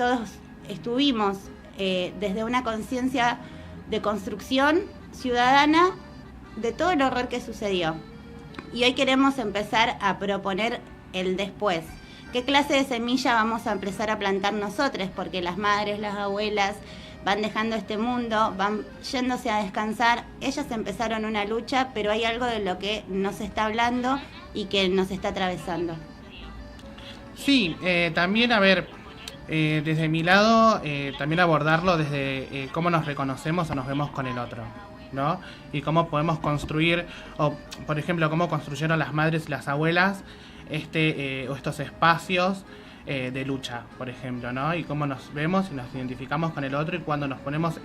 todos estuvimos desde una conciencia de construcción ciudadana de todo el horror que sucedió. Y hoy queremos empezar a proponer el después. ¿Qué clase de semilla vamos a empezar a plantar nosotros? Porque las madres, las abuelas van dejando este mundo, van yéndose a descansar. Ellas empezaron una lucha, pero hay algo de lo que no se está hablando y que nos está atravesando. Sí, también, a ver, desde mi lado, también abordarlo desde cómo nos reconocemos o nos vemos con el otro, ¿no? Y cómo podemos construir, o por ejemplo, cómo construyeron las madres y las abuelas o estos espacios de lucha, por ejemplo, ¿no? Y cómo nos vemos y nos identificamos con el otro, y cuando nos ponemos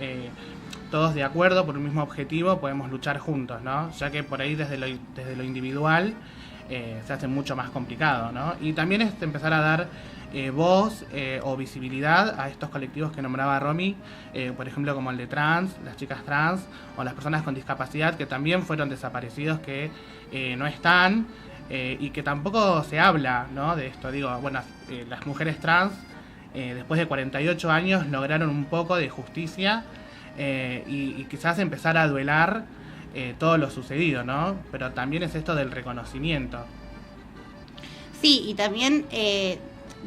todos de acuerdo por un mismo objetivo, podemos luchar juntos, ¿no? Ya que por ahí desde lo individual se hace mucho más complicado, ¿no? Y también es empezar a dar voz o visibilidad a estos colectivos que nombraba Romy, por ejemplo, como el de trans, las chicas trans o las personas con discapacidad que también fueron desaparecidos, que no están, y que tampoco se habla, ¿no? De esto. Digo, bueno, las mujeres trans después de 48 años lograron un poco de justicia, y quizás empezar a duelar todo lo sucedido, ¿no? Pero también es esto del reconocimiento. Sí, y también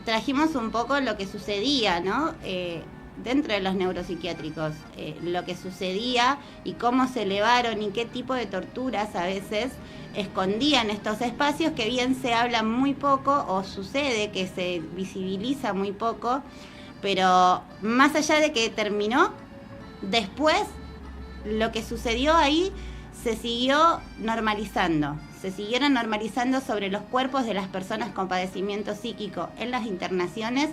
trajimos un poco lo que sucedía, ¿no? Dentro de los neuropsiquiátricos, lo que sucedía y cómo se elevaron y qué tipo de torturas a veces escondían estos espacios, que bien se habla muy poco, o sucede que se visibiliza muy poco, pero más allá de que terminó, después lo que sucedió ahí se siguió normalizando. Se siguieron normalizando sobre los cuerpos de las personas con padecimiento psíquico en las internaciones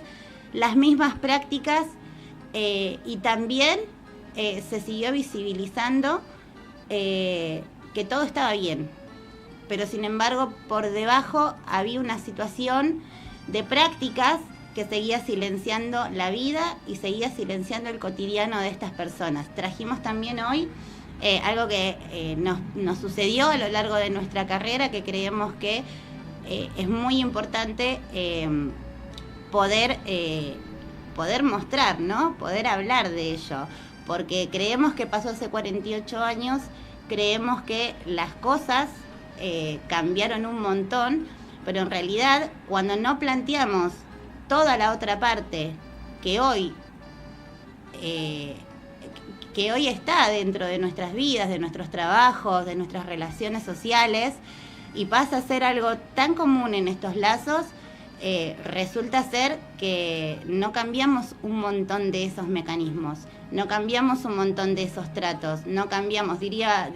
las mismas prácticas, y también se siguió visibilizando que todo estaba bien. Pero sin embargo, por debajo había una situación de prácticas que seguía silenciando la vida y seguía silenciando el cotidiano de estas personas. Trajimos también hoy algo que nos sucedió a lo largo de nuestra carrera, que creemos que es muy importante poder mostrar, ¿no? Poder hablar de ello, porque creemos que pasó hace 48 años, creemos que las cosas cambiaron un montón, pero en realidad cuando no planteamos toda la otra parte que hoy está dentro de nuestras vidas, de nuestros trabajos, de nuestras relaciones sociales, y pasa a ser algo tan común en estos lazos, resulta ser que no cambiamos un montón de esos mecanismos, no cambiamos un montón de esos tratos, no cambiamos, diría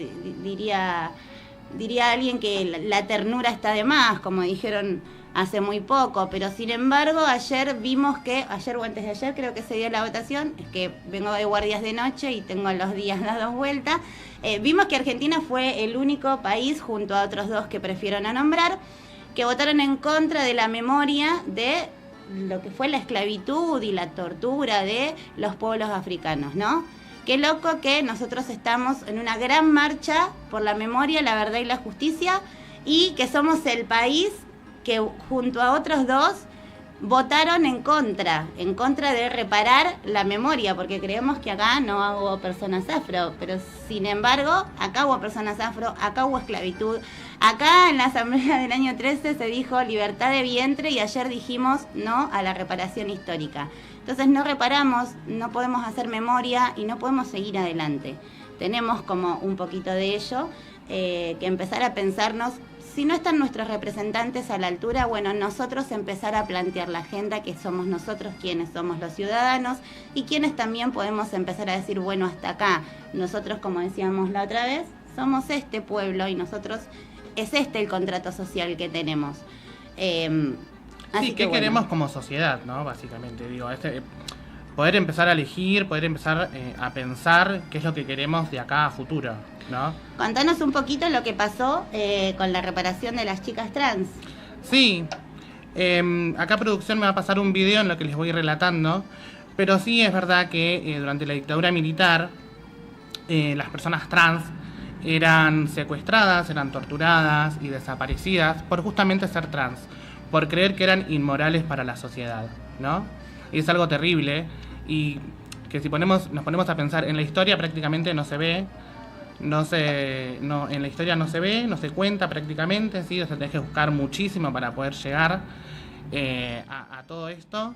alguien que la ternura está de más, como dijeron hace muy poco, pero sin embargo ayer vimos que, ayer o antes de ayer creo que se dio la votación, es que vengo de guardias de noche y tengo los días dados vuelta, vimos que Argentina fue el único país, junto a otros dos que prefiero no nombrar, que votaron en contra de la memoria de lo que fue la esclavitud y la tortura de los pueblos africanos, ¿no? Qué loco que nosotros estamos en una gran marcha por la memoria, la verdad y la justicia, y que somos el país que junto a otros dos votaron en contra de reparar la memoria, porque creemos que acá no hubo personas afro, pero sin embargo, acá hubo personas afro, acá hubo esclavitud, acá en la asamblea del año 13 se dijo libertad de vientre, y ayer dijimos no a la reparación histórica. Entonces no reparamos, no podemos hacer memoria y no podemos seguir adelante. Tenemos como un poquito de ello, que empezar a pensarnos, si no están nuestros representantes a la altura, bueno, nosotros empezar a plantear la agenda, que somos nosotros quienes somos los ciudadanos y quienes también podemos empezar a decir, bueno, hasta acá, nosotros, como decíamos la otra vez, somos este pueblo y nosotros, es este el contrato social que tenemos. Sí, ¿qué queremos como sociedad, no? Básicamente, digo, poder empezar a elegir, poder empezar a pensar qué es lo que queremos de acá a futuro, ¿no? Contanos un poquito lo que pasó con la reparación de las chicas trans. Sí, acá producción me va a pasar un video en lo que les voy relatando, pero sí es verdad que durante la dictadura militar las personas trans eran secuestradas, eran torturadas y desaparecidas por justamente ser trans, por creer que eran inmorales para la sociedad, ¿no? y es algo terrible, y que si nos ponemos a pensar en la historia prácticamente no se ve, en la historia no se ve, no se cuenta prácticamente, ¿sí? O sea, tenés que buscar muchísimo para poder llegar a todo esto.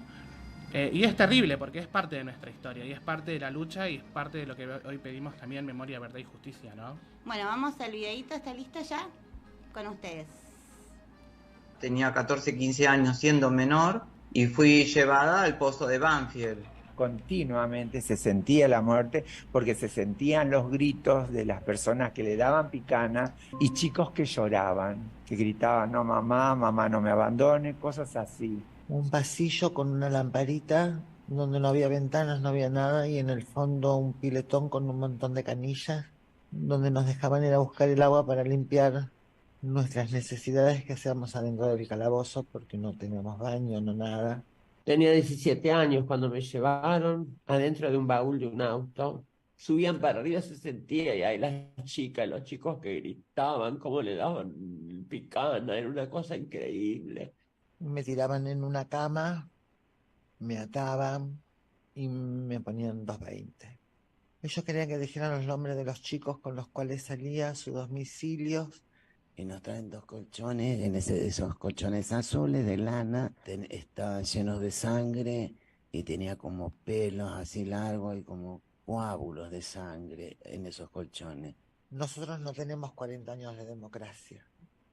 Y es terrible porque es parte de nuestra historia y es parte de la lucha y es parte de lo que hoy pedimos también, memoria, verdad y justicia, ¿no? Bueno, vamos al videíto, ¿está listo ya? Con ustedes. Tenía 14, 15 años siendo menor y fui llevada al pozo de Banfield. Continuamente se sentía la muerte porque se sentían los gritos de las personas que le daban picana y chicos que lloraban, que gritaban, no mamá, mamá no me abandone, cosas así. Un pasillo con una lamparita donde no había ventanas, no había nada, y en el fondo un piletón con un montón de canillas donde nos dejaban ir a buscar el agua para limpiar nuestras necesidades que hacíamos adentro del calabozo porque no teníamos baño, no nada. Tenía 17 años cuando me llevaron adentro de un baúl de un auto. Subían para arriba, se sentía, y ahí las chicas, los chicos que gritaban, cómo le daban picana, era una cosa increíble. Me tiraban en una cama, me ataban y me ponían 220. Ellos querían que dijeran los nombres de los chicos con los cuales salía, sus domicilios. Y nos traen 2 colchones, esos colchones azules de lana, estaban llenos de sangre y tenía como pelos así largos y como coágulos de sangre en esos colchones. Nosotros no tenemos 40 años de democracia,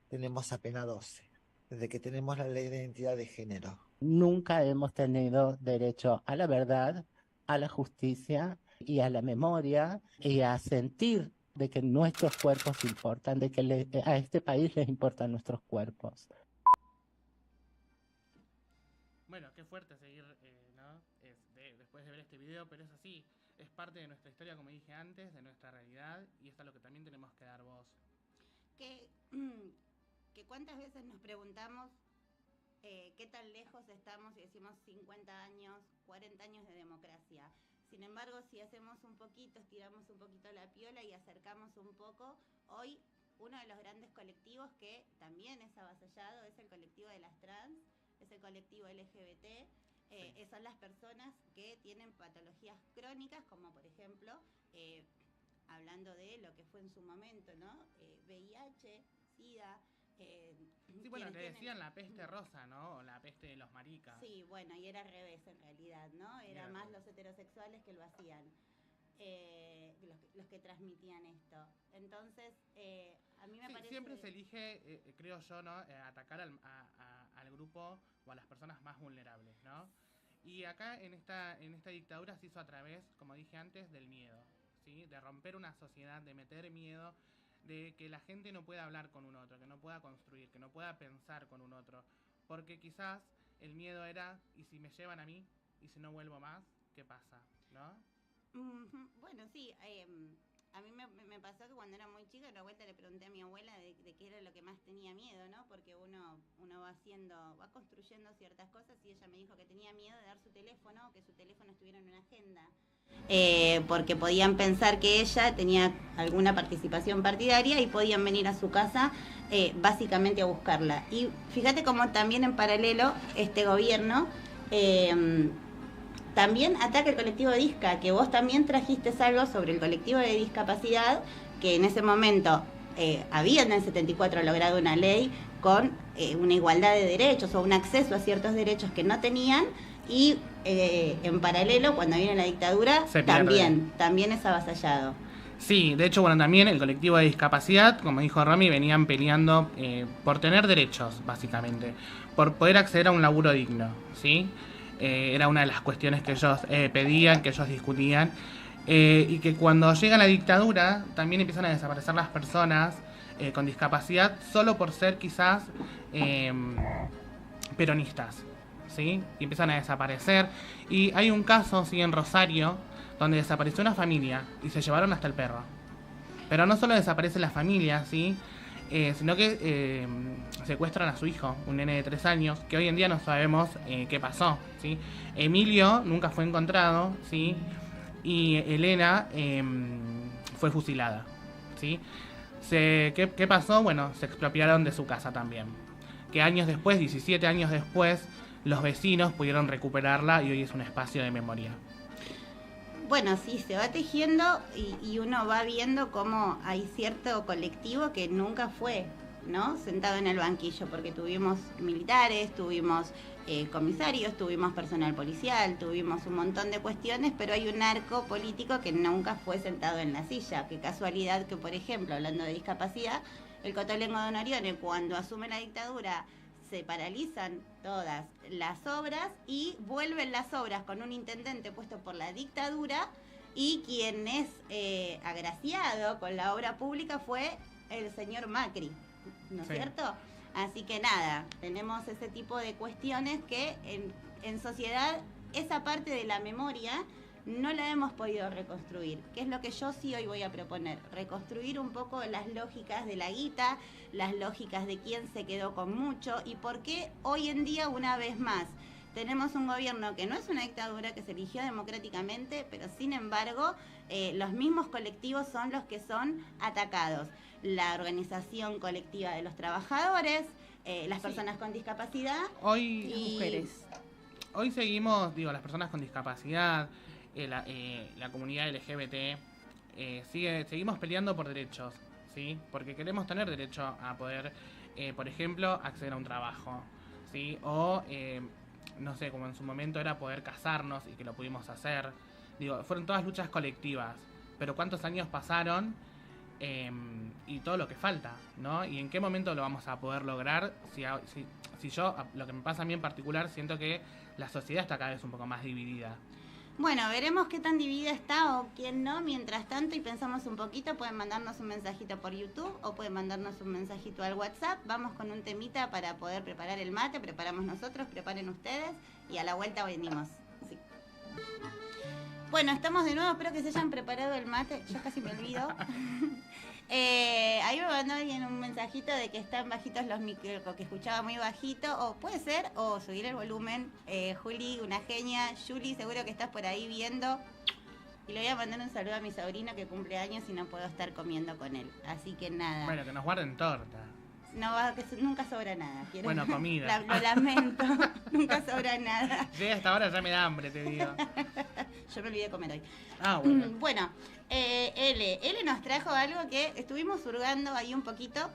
tenemos apenas 12, desde que tenemos la ley de identidad de género. Nunca hemos tenido derecho a la verdad, a la justicia y a la memoria y a sentir de que nuestros cuerpos importan, de que a este país les importan nuestros cuerpos. Bueno, qué fuerte seguir, ¿no? Después de ver este video, pero es así, es parte de nuestra historia, como dije antes, de nuestra realidad, y es a lo que también tenemos que dar voz. Que cuántas veces nos preguntamos qué tan lejos estamos y decimos 50 años, 40 años de democracia. Sin embargo, si hacemos un poquito, estiramos un poquito la piola y acercamos un poco, hoy uno de los grandes colectivos que también es avasallado es el colectivo de las trans, es el colectivo LGBT, son las personas que tienen patologías crónicas, como por ejemplo, hablando de lo que fue en su momento, ¿no? VIH, SIDA. Sí, bueno, le decían la peste rosa, ¿no? O la peste de los maricas. Sí, bueno, y era al revés en realidad, ¿no? Era más los heterosexuales que lo hacían, los que transmitían esto. Entonces, a mí me parece... Siempre se elige, creo yo, ¿no? Atacar al grupo o a las personas más vulnerables, ¿no? Y acá en esta dictadura se hizo a través, como dije antes, del miedo, ¿sí? De romper una sociedad, de meter miedo, de que la gente no pueda hablar con un otro, que no pueda construir, que no pueda pensar con un otro, porque quizás el miedo era, ¿y si me llevan a mí? ¿Y si no vuelvo más? ¿Qué pasa? ¿No? Bueno, sí, a mí me pasó que cuando era muy chica, una vuelta le pregunté a mi abuela de qué era lo que más tenía miedo, ¿no? Porque uno va construyendo ciertas cosas, y ella me dijo que tenía miedo de dar su teléfono, que su teléfono estuviera en una agenda. Porque podían pensar que ella tenía alguna participación partidaria y podían venir a su casa básicamente a buscarla. Y fíjate cómo también en paralelo este gobierno también ataca el colectivo de Disca, que vos también trajiste algo sobre el colectivo de discapacidad, que en ese momento había en el 74 logrado una ley con una igualdad de derechos o un acceso a ciertos derechos que no tenían, y en paralelo, cuando viene la dictadura, también es avasallado. Sí, de hecho, bueno, también el colectivo de discapacidad, como dijo Romy, venían peleando por tener derechos, básicamente, por poder acceder a un laburo digno, ¿sí? Era una de las cuestiones que ellos pedían, que ellos discutían, y que cuando llega la dictadura también empiezan a desaparecer las personas con discapacidad solo por ser quizás peronistas, ¿sí? Y empiezan a desaparecer. Y hay un caso, sí, en Rosario, donde desapareció una familia y se llevaron hasta el perro. Pero no solo desaparece la familia, ¿sí? Sino que secuestran a su hijo, un nene de 3 años, que hoy en día no sabemos qué pasó, ¿sí? Emilio nunca fue encontrado, ¿sí? Y Elena fue fusilada, ¿sí? ¿Qué pasó? Bueno, se expropiaron de su casa también. Que años después, 17 años después, los vecinos pudieron recuperarla y hoy es un espacio de memoria. Bueno, sí, se va tejiendo y uno va viendo cómo hay cierto colectivo que nunca fue, ¿no?, sentado en el banquillo, porque tuvimos militares, tuvimos comisarios, tuvimos personal policial, tuvimos un montón de cuestiones, pero hay un arco político que nunca fue sentado en la silla. Qué casualidad que, por ejemplo, hablando de discapacidad, el Cotolengo de Norione, cuando asume la dictadura, se paralizan todas las obras y vuelven las obras con un intendente puesto por la dictadura, y quien es agraciado con la obra pública fue el señor Macri, ¿no es cierto? Así que nada, tenemos ese tipo de cuestiones que en sociedad esa parte de la memoria no la hemos podido reconstruir, que es lo que yo sí hoy voy a proponer, reconstruir un poco las lógicas de la guita, las lógicas de quién se quedó con mucho y por qué hoy en día, una vez más, tenemos un gobierno que no es una dictadura, que se eligió democráticamente, pero sin embargo los mismos colectivos son los que son atacados. La organización colectiva de los trabajadores, las personas con discapacidad y mujeres. Hoy seguimos, las personas con discapacidad, la comunidad LGBT, seguimos peleando por derechos, ¿sí? Porque queremos tener derecho a poder, por ejemplo, acceder a un trabajo, ¿sí? O, no sé, como en su momento era poder casarnos y que lo pudimos hacer. Fueron todas luchas colectivas, pero ¿cuántos años pasaron? Y todo lo que falta, ¿no? Y en qué momento lo vamos a poder lograr. Si yo, lo que me pasa a mí en particular, siento que la sociedad está cada vez un poco más dividida. Bueno, veremos qué tan dividida está o quién no. Mientras tanto, y pensamos un poquito, pueden mandarnos un mensajito por YouTube o pueden mandarnos un mensajito al WhatsApp. Vamos con un temita para poder preparar el mate. Preparamos nosotros, preparen ustedes y a la vuelta venimos. Sí. Bueno, estamos de nuevo, espero que se hayan preparado el mate, yo casi me olvido. Ahí me mandó alguien un mensajito de que están bajitos los micros, que escuchaba muy bajito, o puede ser, o subir el volumen. Juli, una genia. Juli, seguro que estás por ahí viendo. Y le voy a mandar un saludo a mi sobrino que cumple años y no puedo estar comiendo con él. Así que nada. Bueno, que nos guarden torta. No, que nunca sobra nada. Bueno, comida. Lo lamento, nunca sobra nada. Sí, hasta ahora ya me da hambre, te digo. Yo me olvidé de comer hoy. Ah, bueno. Bueno, L nos trajo algo que estuvimos hurgando ahí un poquito.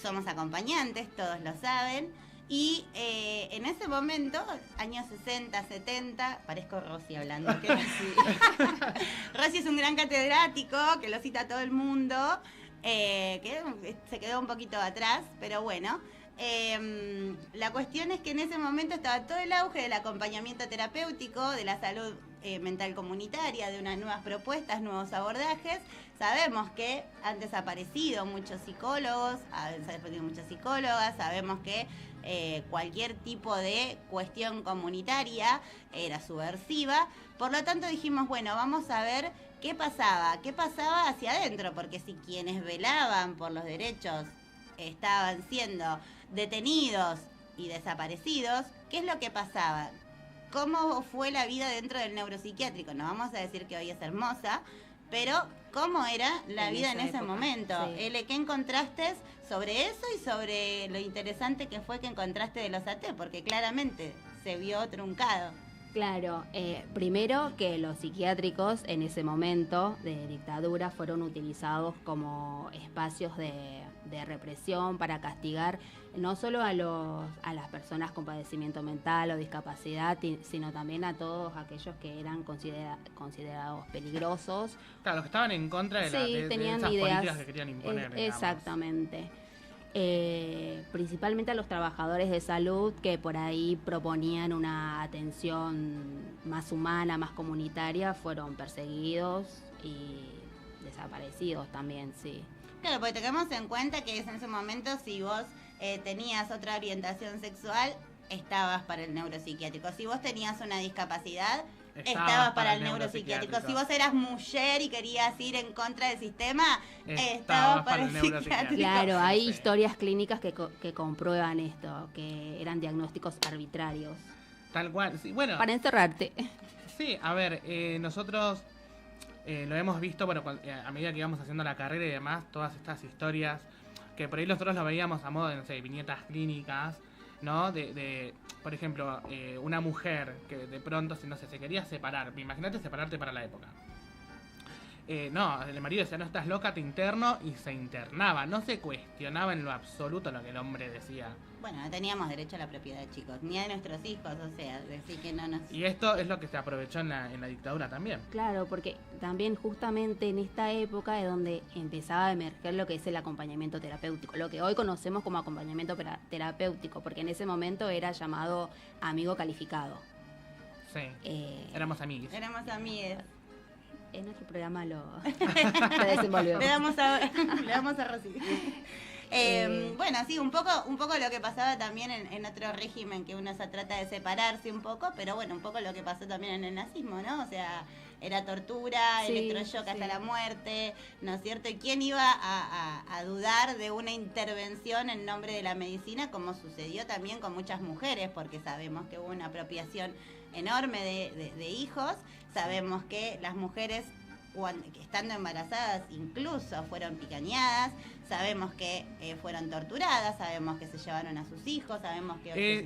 Somos acompañantes, todos lo saben. Y en ese momento, años 60, 70, parezco Rosy hablando. Rosy es un gran catedrático que lo cita todo el mundo. Que se quedó un poquito atrás, pero bueno, la cuestión es que en ese momento estaba todo el auge del acompañamiento terapéutico, de la salud mental comunitaria, de unas nuevas propuestas, nuevos abordajes. Sabemos que han desaparecido muchos psicólogos, sabemos que cualquier tipo de cuestión comunitaria era subversiva. Por lo tanto dijimos, bueno, vamos a ver qué pasaba hacia adentro, porque si quienes velaban por los derechos estaban siendo detenidos y desaparecidos, ¿qué es lo que pasaba? ¿Cómo fue la vida dentro del neuropsiquiátrico? No vamos a decir que hoy es hermosa, pero ¿cómo era la vida en ese momento? Sí. ¿Qué encontraste sobre eso y sobre lo interesante que fue que encontraste de los AT? Porque claramente se vio truncado. Claro, primero que los psiquiátricos en ese momento de dictadura fueron utilizados como espacios de represión para castigar no solo a las personas con padecimiento mental o discapacidad, sino también a todos aquellos que eran considerados peligrosos. Claro, los que estaban en contra de tenían esas ideas, políticas que querían imponer. Exactamente. Principalmente a los trabajadores de salud que por ahí proponían una atención más humana, más comunitaria, fueron perseguidos y desaparecidos también, sí. Claro, porque tengamos en cuenta que en ese momento si vos tenías otra orientación sexual, estabas para el neuropsiquiátrico. Si vos tenías una discapacidad, estabas para el neuropsiquiátrico. Si vos eras mujer y querías ir en contra del sistema, estabas para el psiquiátrico. Claro, hay historias clínicas que comprueban esto, que eran diagnósticos arbitrarios. Tal cual, sí, bueno. Para encerrarte. Sí, a ver, nosotros lo hemos visto, bueno, a medida que íbamos haciendo la carrera y demás, todas estas historias, que por ahí nosotros lo veíamos a modo de, no sé, viñetas clínicas, ¿no? Por ejemplo, una mujer que de pronto, no sé, se quería separar. Imagínate separarte para la época. No, el marido decía, no estás loca, te interno, y se internaba. No se cuestionaba en lo absoluto lo que el hombre decía. Bueno, no teníamos derecho a la propiedad, chicos, ni a nuestros hijos, o sea, decir que no nos... Y esto es lo que se aprovechó en la dictadura también. Claro, porque también justamente en esta época es donde empezaba a emerger lo que es el acompañamiento terapéutico, lo que hoy conocemos como acompañamiento terapéutico, porque en ese momento era llamado amigo calificado. Sí, éramos amiguis. Éramos amigues. En nuestro programa lo desenvolvemos. Le damos a Rosy. Bueno, sí, un poco lo que pasaba también en otro régimen, que uno se trata de separarse un poco, pero bueno, un poco lo que pasó también en el nazismo, ¿no? O sea, era tortura, sí, electroshock hasta la muerte, ¿no es cierto? ¿Y quién iba a dudar de una intervención en nombre de la medicina, como sucedió también con muchas mujeres, porque sabemos que hubo una apropiación enorme de hijos, sabemos que las mujeres que estando embarazadas incluso fueron picañadas, sabemos que fueron torturadas, sabemos que se llevaron a sus hijos, sabemos que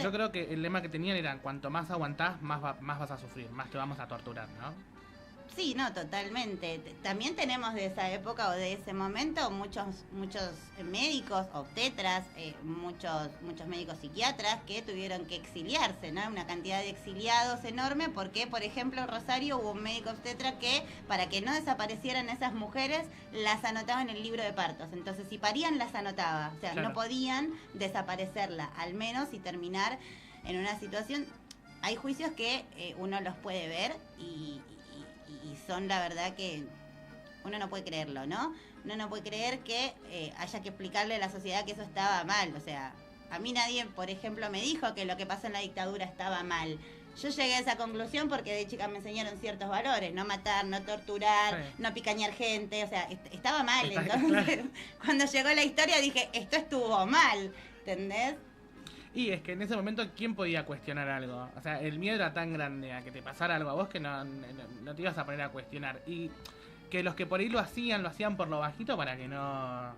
yo creo que el lema que tenían era cuanto más aguantás, más vas a sufrir, más te vamos a torturar, ¿no? Sí, no, totalmente. También tenemos de esa época o de ese momento muchos médicos, obstetras, muchos médicos psiquiatras que tuvieron que exiliarse, ¿no? Una cantidad de exiliados enorme porque, por ejemplo, en Rosario hubo un médico obstetra que, para que no desaparecieran esas mujeres, las anotaba en el libro de partos. Entonces, si parían, las anotaba. O sea, claro, no podían desaparecerla, al menos, y terminar en una situación... Hay juicios que uno los puede ver y son la verdad que uno no puede creerlo, ¿no? Uno no puede creer que haya que explicarle a la sociedad que eso estaba mal. O sea, a mí nadie, por ejemplo, me dijo que lo que pasó en la dictadura estaba mal. Yo llegué a esa conclusión porque de chica me enseñaron ciertos valores, no matar, no torturar, sí, no picañar gente, o sea, estaba mal. Entonces, claro, cuando llegó la historia dije, esto estuvo mal, ¿entendés? Y es que en ese momento, ¿quién podía cuestionar algo? O sea, el miedo era tan grande a que te pasara algo a vos que no te ibas a poner a cuestionar. Y que los que por ahí lo hacían por lo bajito para que no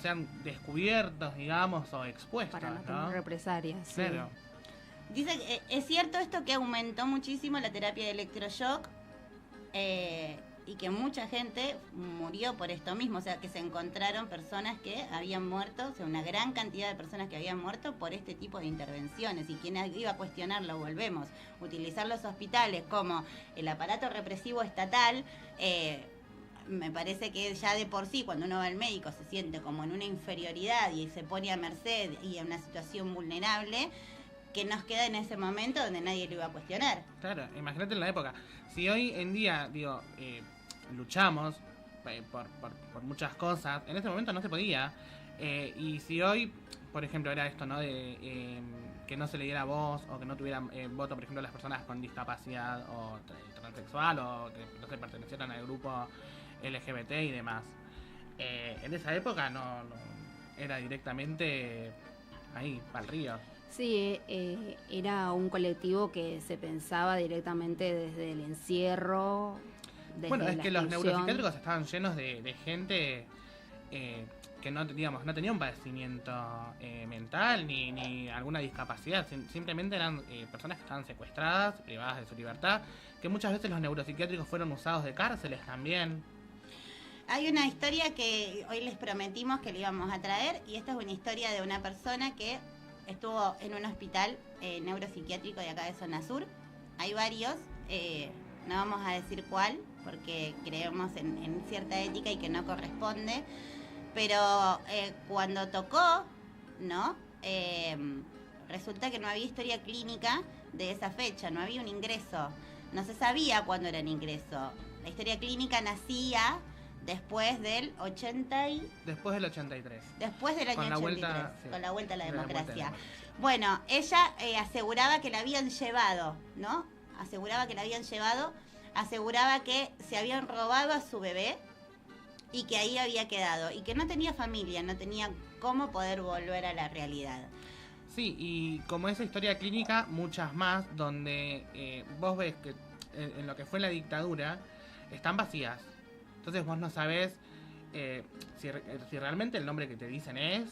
sean descubiertos, digamos, o expuestos. Para no tener represalias. Claro. Sí. Dice que es cierto esto, que aumentó muchísimo la terapia de electroshock y que mucha gente murió por esto mismo, o sea, que se encontraron personas que habían muerto, o sea, una gran cantidad de personas que habían muerto por este tipo de intervenciones. Y quien iba a cuestionarlo, volvemos, utilizar los hospitales como el aparato represivo estatal, me parece que ya de por sí, cuando uno va al médico, se siente como en una inferioridad y se pone a merced y en una situación vulnerable, que nos queda en ese momento donde nadie lo iba a cuestionar. Claro, imagínate en la época. Si hoy en día, digo, luchamos por muchas cosas, en ese momento no se podía. Y si hoy, por ejemplo, era esto, ¿no? De que no se le diera voz o que no tuvieran voto, por ejemplo, las personas con discapacidad o transexual o que no se pertenecieran al grupo LGBT y demás. En esa época no era directamente ahí, para el río. Sí, era un colectivo que se pensaba directamente desde el encierro. Desde bueno, es que los expulsión. neuropsiquiátricos estaban llenos de gente que no tenía un padecimiento mental ni alguna discapacidad. Simplemente eran personas que estaban secuestradas, privadas de su libertad, que muchas veces los neuropsiquiátricos fueron usados de cárceles también. Hay una historia que hoy les prometimos que le íbamos a traer, y esta es una historia de una persona que estuvo en un hospital neuropsiquiátrico de acá de Zona Sur. Hay varios, no vamos a decir cuál, porque creemos en cierta ética y que no corresponde, pero cuando tocó, ¿no? Resulta que no había historia clínica de esa fecha, no había un ingreso, no se sabía cuándo era el ingreso. La historia clínica nacía después del 83. Después del año 83, Con la 83, vuelta, sí, con la vuelta a la democracia. Vuelta a la democracia. Bueno, ella aseguraba que la habían llevado, ¿no? Aseguraba que se habían robado a su bebé y que ahí había quedado, y que no tenía familia, no tenía cómo poder volver a la realidad. Sí, y como esa historia clínica, muchas más, donde vos ves que en lo que fue la dictadura, están vacías. Entonces vos no sabés si realmente el nombre que te dicen es,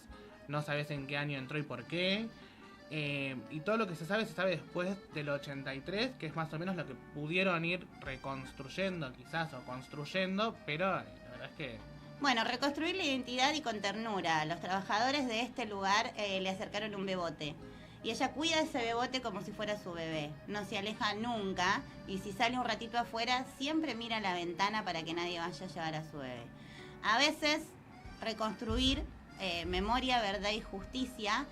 no sabes en qué año entró y por qué. Y todo lo que se sabe después del 83, que es más o menos lo que pudieron ir reconstruyendo quizás o construyendo, pero la verdad es que... Bueno, reconstruir la identidad y con ternura. Los trabajadores de este lugar le acercaron un bebote. Y ella cuida ese bebote como si fuera su bebé. No se aleja nunca. Y si sale un ratito afuera, siempre mira a la ventana para que nadie vaya a llevar a su bebé. A veces, reconstruir memoria, verdad y justicia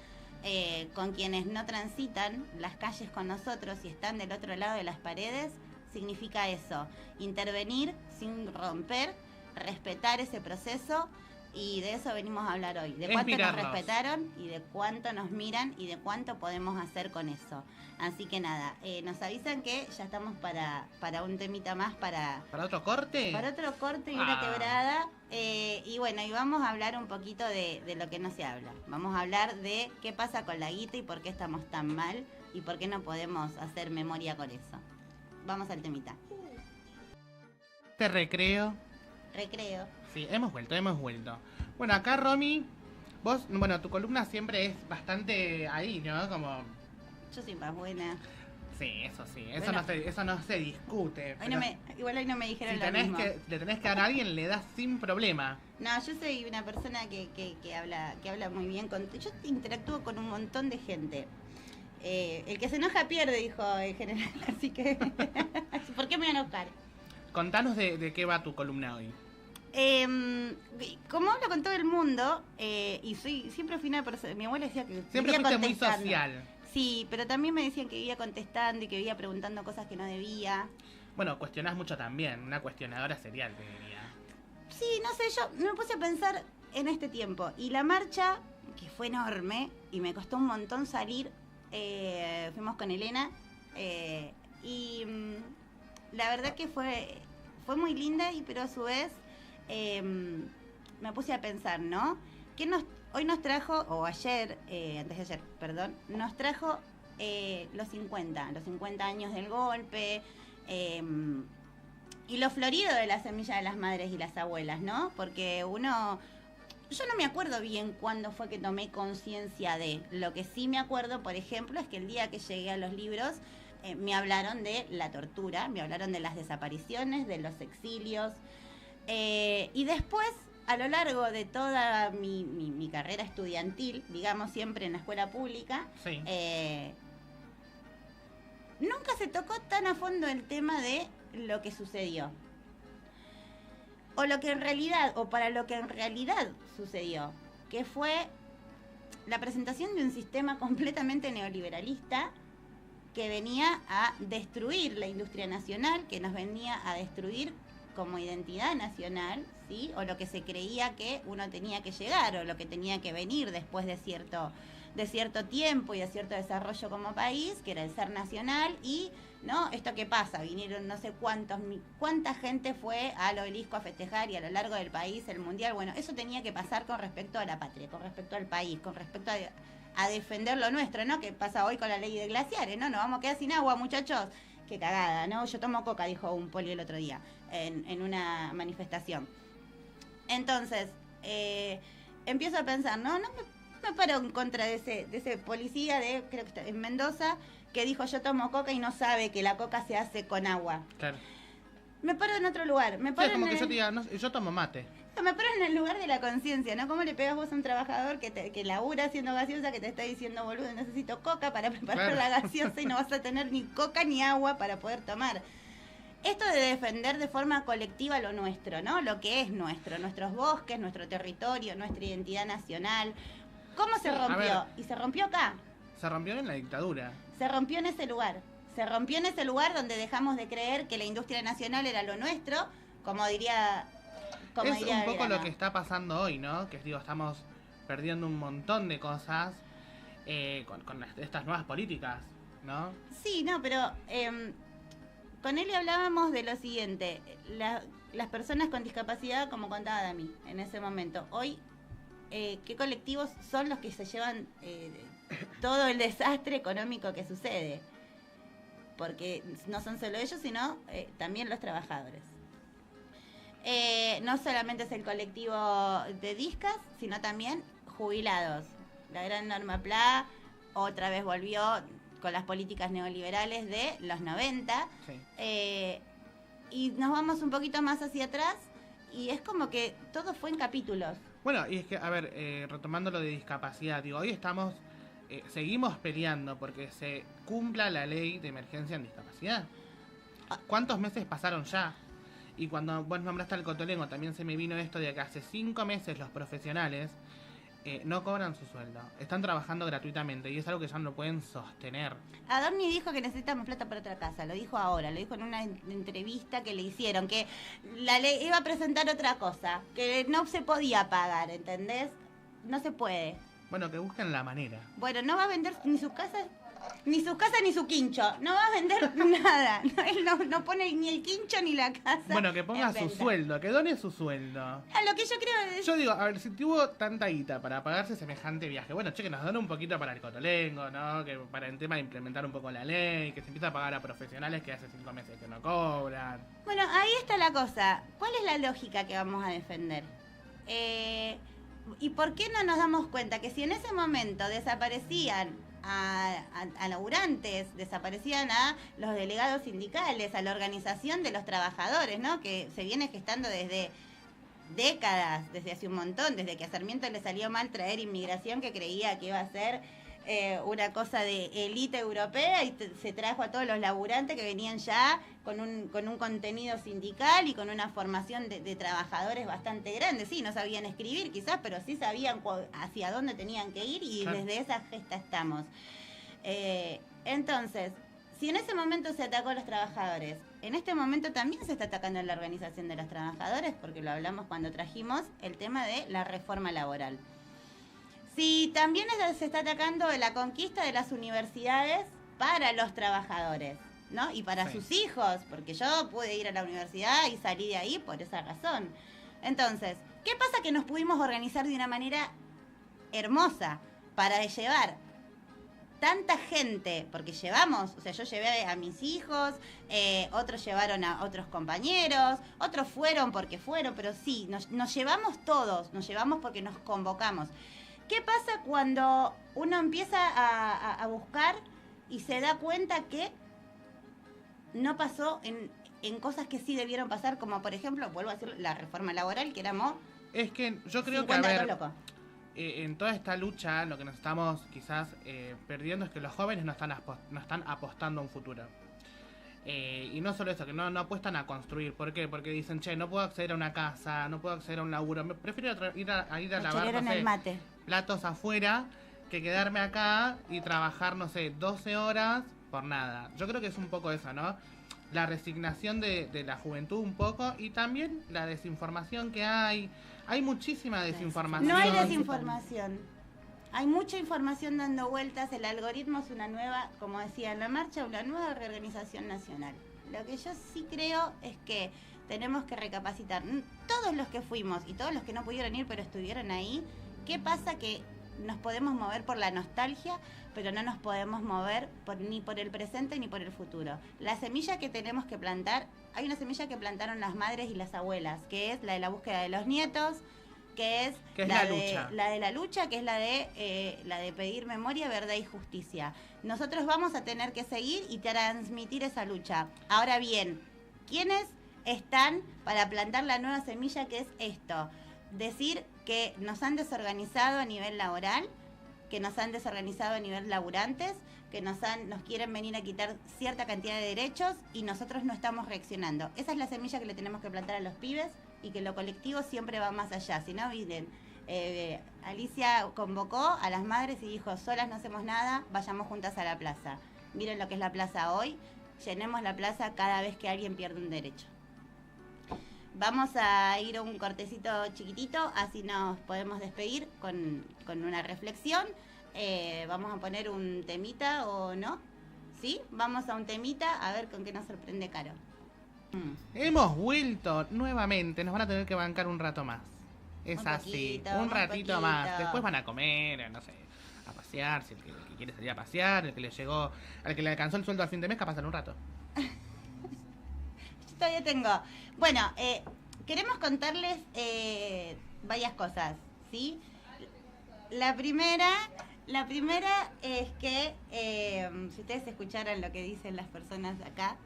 con quienes no transitan las calles con nosotros y están del otro lado de las paredes, significa eso. Intervenir sin romper, respetar ese proceso, y de eso venimos a hablar hoy, de cuánto nos respetaron y de cuánto nos miran y de cuánto podemos hacer con eso. Así que nada, nos avisan que ya estamos para un temita más, para otro corte. Para otro corte y una quebrada. Y bueno, y vamos a hablar un poquito de lo que no se habla. Vamos a hablar de qué pasa con la guita y por qué estamos tan mal y por qué no podemos hacer memoria con eso. Vamos al temita. Te recreo. Sí, hemos vuelto. Bueno, acá Romy, vos, bueno, tu columna siempre es bastante ahí, ¿no? Como... Yo soy más buena. Sí, eso Bueno, eso no se discute. Igual hoy no me dijeron si lo mismo. le tenés que dar a alguien, le das sin problema. No, yo soy una persona que habla muy bien. Yo interactúo con un montón de gente. El que se enoja pierde, dijo el general. Así que, ¿por qué me voy a enojar? Contanos de qué va tu columna hoy. Como hablo con todo el mundo, y siempre fui una persona, mi abuela decía que siempre fuiste muy social. Sí, pero también me decían que vivía contestando y que vivía preguntando cosas que no debía. Bueno, cuestionás mucho también, una cuestionadora serial, te diría. Sí, no sé, yo me puse a pensar en este tiempo, y la marcha, que fue enorme, y me costó un montón salir, fuimos con Elena, y la verdad que fue muy linda, pero a su vez me puse a pensar, ¿no? Hoy nos trajo, o ayer, antes de ayer, perdón, nos trajo los 50 años del golpe, y lo florido de la semilla de las madres y las abuelas, ¿no? Porque yo no me acuerdo bien cuándo fue que tomé conciencia de. Lo que sí me acuerdo, por ejemplo, es que el día que llegué a los libros, me hablaron de la tortura, me hablaron de las desapariciones, de los exilios, y después, a lo largo de toda mi carrera estudiantil, digamos siempre en la escuela pública, sí. Nunca se tocó tan a fondo el tema de lo que sucedió. O lo que en realidad, o para lo que en realidad sucedió, que fue la presentación de un sistema completamente neoliberalista que venía a destruir la industria nacional, que nos venía a destruir como identidad nacional, ¿sí? O lo que se creía que uno tenía que llegar, o lo que tenía que venir después de cierto tiempo y de cierto desarrollo como país, que era el ser nacional. Y no, esto que pasa, vinieron no sé cuánta gente fue al obelisco a festejar, y a lo largo del país el mundial. Bueno, eso tenía que pasar con respecto a la patria, con respecto al país, con respecto a defender lo nuestro, ¿no? Que pasa hoy con la ley de glaciares, ¿no? Nos vamos a quedar sin agua, muchachos. Qué cagada, ¿no? Yo tomo coca, dijo un poli el otro día en una manifestación. Entonces, empiezo a pensar, ¿no? No me paro en contra de ese policía creo que está en Mendoza, que dijo yo tomo coca y no sabe que la coca se hace con agua. Claro. Me paro en otro lugar. Sí, como que yo te diga, no, yo tomo mate. Me paro en el lugar de la conciencia, ¿no? ¿Cómo le pegas vos a un trabajador que labura haciendo gaseosa, que te está diciendo, boludo, necesito coca para preparar la gaseosa, y no vas a tener ni coca ni agua para poder tomar? Esto de defender de forma colectiva lo nuestro, ¿no? Lo que es nuestro, nuestros bosques, nuestro territorio, nuestra identidad nacional. ¿Cómo se rompió? Y se rompió acá. Se rompió en la dictadura. Se rompió en ese lugar. Se rompió en ese lugar donde dejamos de creer que la industria nacional era lo nuestro, como diría... Es un poco lo que está pasando hoy, ¿no? Que digo, estamos perdiendo un montón de cosas con estas nuevas políticas, ¿no? Sí, no, pero con él hablábamos de lo siguiente. Las personas con discapacidad, como contaba Dami en ese momento, hoy, ¿qué colectivos son los que se llevan todo el desastre económico que sucede? Porque no son solo ellos, sino también los trabajadores. No solamente es el colectivo de discas, sino también jubilados, La gran Norma Pla otra vez volvió con las políticas neoliberales de los 90. Sí. Y nos vamos un poquito más hacia atrás y es como que todo fue en capítulos. Bueno, y es que, a ver, retomando lo de discapacidad, digo, hoy estamos, seguimos peleando porque se cumpla la ley de emergencia en discapacidad. ¿Cuántos meses pasaron ya? Y cuando vos nombraste al Cotolengo, también se me vino esto de que hace 5 meses los profesionales no cobran su sueldo. Están trabajando gratuitamente y es algo que ya no pueden sostener. Adorni dijo que necesitamos plata para otra casa, lo dijo ahora, lo dijo en una entrevista que le hicieron, que la ley iba a presentar otra cosa, que no se podía pagar, ¿entendés? No se puede. Bueno, que busquen la manera. Bueno, no va a vender ni sus casas ni su quincho, no va a vender nada. No, él no pone ni el quincho ni la casa. Bueno, que ponga en su venta. sueldo, que done su sueldo. A lo que yo creo es... Yo digo, a ver, si tuvo tanta guita para pagarse semejante viaje, bueno, che, que nos dan un poquito para el Cotolengo, ¿no? Que para el tema de implementar un poco la ley, que se empieza a pagar a profesionales que hace 5 meses que no cobran. Bueno, ahí está la cosa. ¿Cuál es la lógica que vamos a defender? ¿Y por qué no nos damos cuenta que si en ese momento desaparecían a laburantes, desaparecían a los delegados sindicales, a la organización de los trabajadores, ¿no? Que se viene gestando desde décadas, desde hace un montón, desde que a Sarmiento le salió mal traer inmigración, que creía que iba a ser una cosa de élite europea, y se trajo a todos los laburantes que venían ya con un contenido sindical y con una formación de trabajadores bastante grande. Sí, no sabían escribir quizás, pero sí sabían hacia dónde tenían que ir, y Claro. desde esa gesta estamos. Entonces, si en ese momento se atacó a los trabajadores, en este momento también se está atacando a la organización de los trabajadores, porque lo hablamos cuando trajimos el tema de la reforma laboral. Si también se está atacando la conquista de las universidades para los trabajadores, ¿no? Y para Sí. sus hijos, porque yo pude ir a la universidad y salí de ahí por esa razón. Entonces, ¿qué pasa? Que nos pudimos organizar de una manera hermosa para llevar tanta gente, porque llevamos, o sea, yo llevé a mis hijos, otros llevaron a otros compañeros, otros fueron porque fueron, pero sí, nos llevamos todos, nos llevamos porque nos convocamos. ¿Qué pasa cuando uno empieza a buscar y se da cuenta que no pasó en cosas que sí debieron pasar, como por ejemplo, vuelvo a decir, la reforma laboral, que éramos Es que yo creo que, 50 a ver, locos? en toda esta lucha lo que nos estamos quizás perdiendo es que los jóvenes no están apostando a un futuro. Y no solo eso, que no apuestan a construir. ¿Por qué? Porque dicen, che, no puedo acceder a una casa, no puedo acceder a un laburo. Prefiero ir a Nos lavar, chorearon no sé, el mate. platos afuera que quedarme acá y trabajar, no sé, 12 horas por nada. Yo creo que es un poco eso, ¿no? La resignación de la juventud un poco, y también la desinformación que hay. Hay muchísima desinformación. No hay desinformación. Hay mucha información dando vueltas. El algoritmo es una nueva, como decía en la marcha, una nueva reorganización nacional. Lo que yo sí creo es que tenemos que recapacitar. Todos los que fuimos y todos los que no pudieron ir pero estuvieron ahí, ¿qué pasa? Que nos podemos mover por la nostalgia, pero no nos podemos mover ni por el presente ni por el futuro. La semilla que tenemos que plantar, hay una semilla que plantaron las madres y las abuelas, que es la de la búsqueda de los nietos, que es la lucha. La de la lucha, que es la de pedir memoria, verdad y justicia. Nosotros vamos a tener que seguir y transmitir esa lucha. Ahora bien, ¿quiénes están para plantar la nueva semilla, que es esto? Decir que nos han desorganizado a nivel laboral, que nos han desorganizado a nivel laburantes, que nos quieren venir a quitar cierta cantidad de derechos y nosotros no estamos reaccionando. Esa es la semilla que le tenemos que plantar a los pibes, y que lo colectivo siempre va más allá. Si no, miren, Alicia convocó a las madres y dijo, solas no hacemos nada, vayamos juntas a la plaza. Miren lo que es la plaza hoy, llenemos la plaza cada vez que alguien pierde un derecho. Vamos a ir a un cortecito chiquitito, así nos podemos despedir con una reflexión. Vamos a poner un temita, ¿o no? ¿Sí? Vamos a un temita, a ver con qué nos sorprende Caro. Hemos vuelto nuevamente, nos van a tener que bancar un rato más. Es Un así, poquito, un un ratito poquito. más. Después van a comer, no sé, a pasear, si el que quiere salir a pasear, el que le alcanzó el sueldo al fin de mes, capaz en un rato. Yo todavía tengo. Bueno, queremos contarles varias cosas, ¿sí? La primera es que, si ustedes escucharan lo que dicen las personas acá,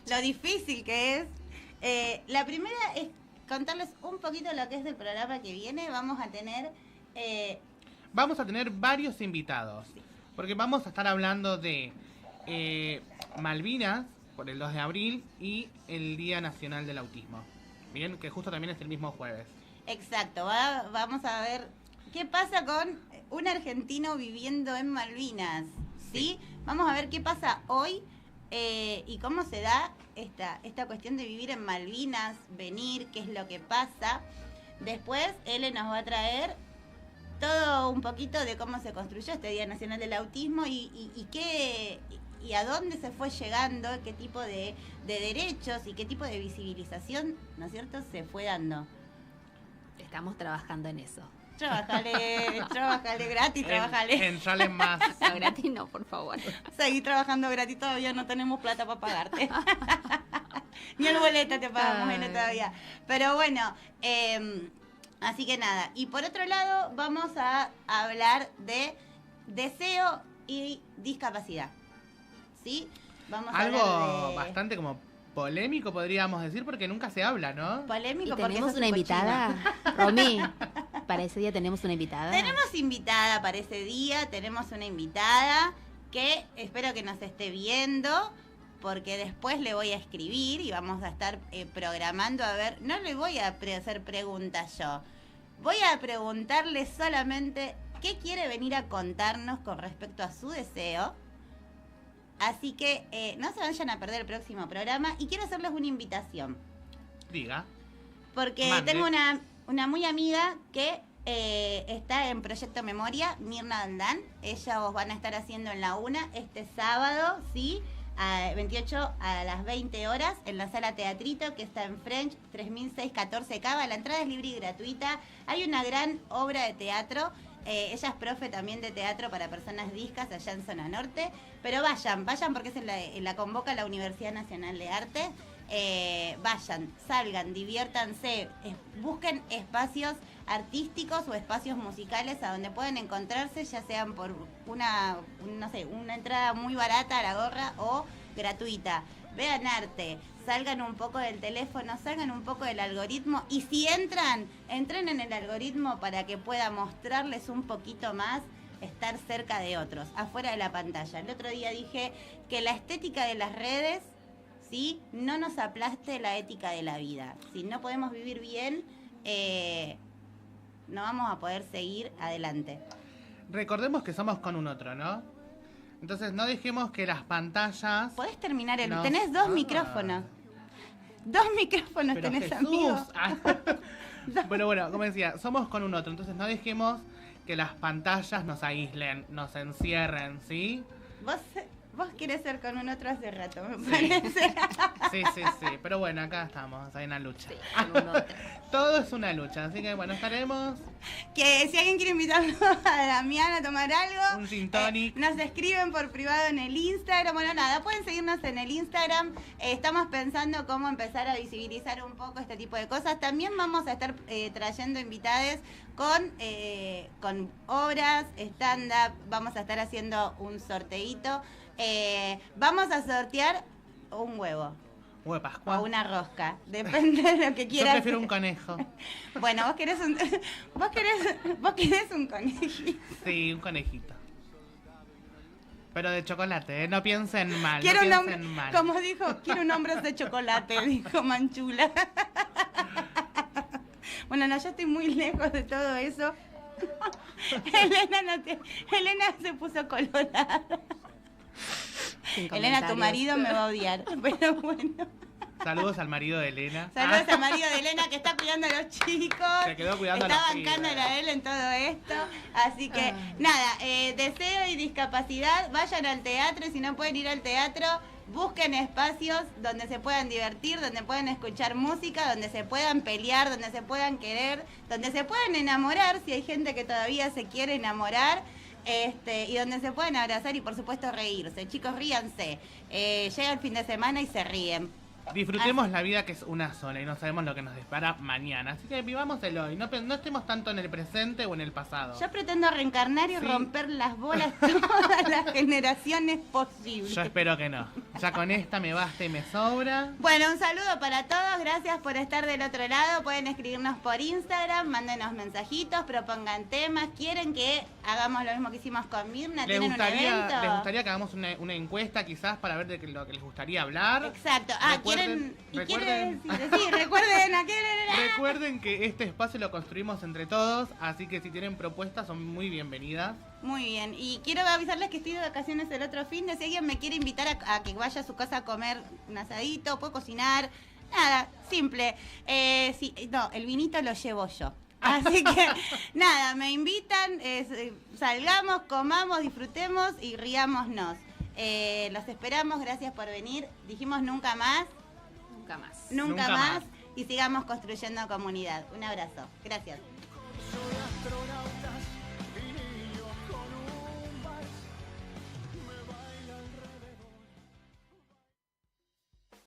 lo difícil que es, la primera es contarles un poquito lo que es el programa que viene. Vamos a tener varios invitados, porque vamos a estar hablando de Malvinas por el 2 de abril y el Día Nacional del Autismo. Bien, que justo también es el mismo jueves. Exacto, vamos a ver qué pasa con un argentino viviendo en Malvinas, ¿sí? Vamos a ver qué pasa hoy y cómo se da esta cuestión de vivir en Malvinas, venir, qué es lo que pasa. Después, Ele nos va a traer todo un poquito de cómo se construyó este Día Nacional del Autismo y qué... y a dónde se fue llegando, qué tipo de derechos y qué tipo de visibilización, ¿no es cierto?, se fue dando. Estamos trabajando en eso. Trabajale gratis, trabajale. Entrale más. No, gratis no, por favor. Seguí trabajando gratis, todavía no tenemos plata para pagarte. Ni el boleto te pagamos, Ele, todavía. Pero bueno, así que nada. Y por otro lado, vamos a hablar de deseo y discapacidad. ¿Sí? Vamos a algo hablar de... bastante como polémico, podríamos decir, porque nunca se habla, ¿no? Polémico. ¿Y porque tenemos sos una un invitada? Romy, para ese día tenemos una invitada. Tenemos invitada para ese día, tenemos una invitada que espero que nos esté viendo, porque después le voy a escribir y vamos a estar programando, a ver, no le voy a hacer preguntas yo, voy a preguntarle solamente qué quiere venir a contarnos con respecto a su deseo. Así que no se vayan a perder el próximo programa y quiero hacerles una invitación. Diga. Porque Mande. tengo una muy amiga que está en Proyecto Memoria, Mirna Aldán. Ellos van a estar haciendo en la UNA este sábado, ¿sí? A 28 a las 20 horas en la sala Teatrito, que está en French 3614 Cava. La entrada es libre y gratuita. Hay una gran obra de teatro. Ella es profe también de teatro para personas discas allá en Zona Norte. Pero vayan porque la convoca la Universidad Nacional de Arte. Vayan, salgan, diviértanse, busquen espacios artísticos o espacios musicales a donde pueden encontrarse, ya sean por una entrada muy barata a la gorra o gratuita. Vean arte, salgan un poco del teléfono, salgan un poco del algoritmo y si entren en el algoritmo para que pueda mostrarles un poquito más, estar cerca de otros, afuera de la pantalla. El otro día dije que la estética de las redes, ¿sí?, no nos aplaste la ética de la vida. Si no podemos vivir bien, no vamos a poder seguir adelante. Recordemos que somos con un otro, ¿no? Entonces no dejemos que las pantallas... ¿Podés terminar el...? Tenés dos micrófonos. Dos micrófonos Pero tenés, Jesús. amigo. Bueno, como decía, somos con un otro. Entonces no dejemos que las pantallas nos aíslen, nos encierren, ¿sí? Vos querés ser con un otro hace rato, me parece. Sí. Pero bueno, acá estamos, hay una lucha. Sí, con un otro. Todo es una lucha, así que bueno, estaremos... Que si alguien quiere invitarnos a Damián a tomar algo, un gin tonic. Nos escriben por privado en el Instagram. Bueno, nada, pueden seguirnos en el Instagram. Estamos pensando cómo empezar a visibilizar un poco este tipo de cosas. También vamos a estar trayendo invitades con obras, stand-up. Vamos a estar haciendo un sorteíto. Vamos a sortear un huevo. Huevo de Pascua. O una rosca, depende de lo que quieras. Yo prefiero un conejo. Bueno, vos querés un conejito. Sí, un conejito. Pero de chocolate, no piensen mal. Quiero no un piensen hombre, mal. como dijo, quiero un hombre de chocolate, dijo Manchula. Bueno, no, yo estoy muy lejos de todo eso. Elena se puso colorada. Elena, tu marido me va a odiar, pero bueno. Saludos al marido de Elena. Saludos al marido de Elena que está cuidando a los chicos. Se quedó cuidando a está los bancándole a él en todo esto. Así que, nada, deseo y discapacidad, vayan al teatro y si no pueden ir al teatro, busquen espacios donde se puedan divertir, donde puedan escuchar música, donde se puedan pelear, donde se puedan querer, donde se puedan enamorar, si hay gente que todavía se quiere enamorar. Y donde se pueden abrazar y por supuesto reírse. Chicos, ríanse. Llega el fin de semana y se ríen. Disfrutemos la vida, que es una sola y no sabemos lo que nos depara mañana. Así que vivamos el hoy, no estemos tanto en el presente o en el pasado. Yo pretendo reencarnar y Sí. romper las bolas todas las generaciones posibles. Yo espero que no. Ya con esta me basta y me sobra. Bueno, un saludo para todos, gracias por estar del otro lado. Pueden escribirnos por Instagram, mándenos mensajitos, propongan temas. ¿Quieren que hagamos lo mismo que hicimos con Mirna? ¿Les ¿Tienen un evento? gustaría que hagamos una encuesta quizás para ver de lo que les gustaría hablar? Exacto. Recuerden- Recuerden que este espacio lo construimos entre todos, así que si tienen propuestas son muy bienvenidas. Muy bien, y quiero avisarles que estoy de vacaciones el otro fin de. Si alguien me quiere invitar a que vaya a su casa a comer un asadito, puedo cocinar, nada, simple. No, el vinito lo llevo yo. Así que nada, me invitan, salgamos, comamos, disfrutemos y riámonos. Los esperamos, gracias por venir. Dijimos nunca más. Nunca más. Nunca más. Y sigamos construyendo comunidad. Un abrazo. Gracias.